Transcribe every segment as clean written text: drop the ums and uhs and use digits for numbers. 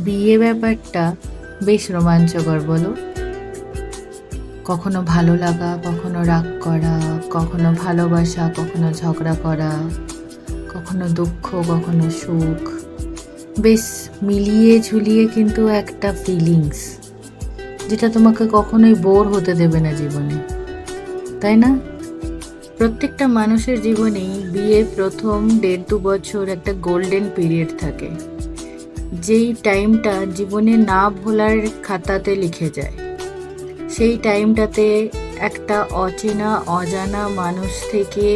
বিয়ে ব্যাপারটা বেশ রোমাঞ্চকর, বলো? কখনো ভালো লাগা, কখনো রাগ করা, কখনো ভালোবাসা, কখনো ঝগড়া করা, কখনো দুঃখ, কখনো সুখ, বেশ মিলিয়ে ঝুলিয়ে কিন্তু একটা ফিলিংস, যেটা তোমাকে কখনোই বোর হতে দেবে না জীবনে, তাই না? প্রত্যেকটা মানুষের জীবনেই বিয়ের প্রথম 1.5-2 বছর একটা গোল্ডেন পিরিয়ড থাকে, যেই টাইমটা জীবনে না ভোলার খাতাতে লিখে যায়। সেই টাইমটাতে একটা অচেনা অজানা মানুষ থেকে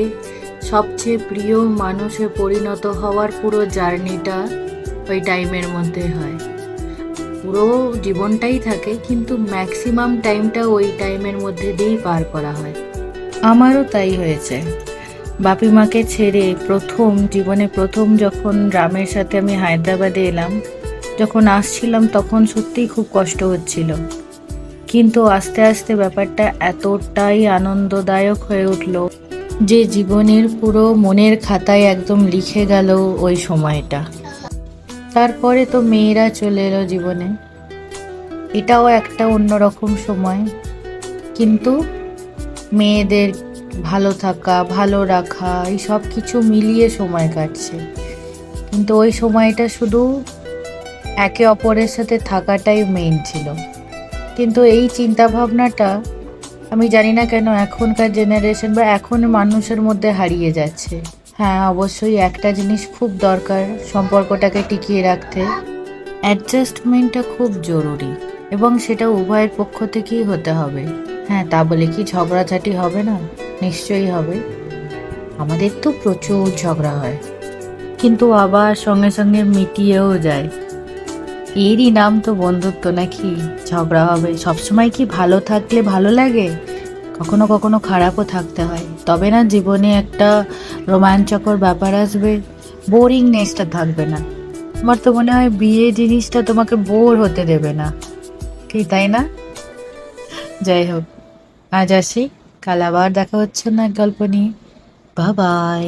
সবচেয়ে প্রিয় মানুষে পরিণত হওয়ার পুরো জার্নিটা ওই টাইমের মধ্যে হয়। পুরো জীবনটাই থাকে, কিন্তু ম্যাক্সিমাম টাইমটা ওই টাইমের মধ্যে দিয়েই পার করা হয়। আমারও তাই হয়েছে। বাপি মাকে ছেড়ে জীবনে প্রথম যখন রামের সাথে আমি হায়দ্রাবাদে এলাম, যখন আসছিলাম তখন সত্যিই খুব কষ্ট হচ্ছিল, কিন্তু আস্তে আস্তে ব্যাপারটা এতটাই আনন্দদায়ক হয়ে উঠল যে জীবনের পুরো মনের খাতায় একদম লিখে গেল ওই সময়টা। তারপরে তো মেয়েরা চলে এলো জীবনে, এটাও একটা অন্যরকম সময়, কিন্তু মেয়েদের ভালো থাকা, ভালো রাখা, এই সব কিছু মিলিয়ে সময় কাটছে। কিন্তু ওই সময়টা শুধু একে অপরের সাথে থাকাটাই মেইন ছিল। কিন্তু এই চিন্তা ভাবনাটা আমি জানি না কেন এখনকার জেনারেশন বা এখন মানুষের মধ্যে হারিয়ে যাচ্ছে। হ্যাঁ, অবশ্যই একটা জিনিস খুব দরকার সম্পর্কটাকে টিকিয়ে রাখতে, অ্যাডজাস্টমেন্টটা খুব জরুরি, এবং সেটা উভয়ের পক্ষ থেকেই হতে হবে। হ্যাঁ, তা বলে কি ঝগড়াঝাটি হবে না? নিশ্চয়ই হবে। আমাদের তো প্রচুর ঝগড়া হয়, কিন্তু আবার সঙ্গে সঙ্গে মিটিয়েও যায়। এরই নাম তো বন্ধুত্ব, নাকি? ঝগড়া হবে, সবসময় কি ভালো থাকলে ভালো লাগে? কখনো কখনো খারাপও থাকতে হয়, তবে না জীবনে একটা রোমাঞ্চকর ব্যাপার আসবে, বোরিংনেসটা থাকবে না। আমার তো মনে হয় বিয়ে জিনিসটা তোমাকে বোর হতে দেবে না, ঠিক তাই না? যাই হোক, আজ আসি, কাল আবার দেখা হচ্ছে না এক গল্প নিয়ে। Bye bye.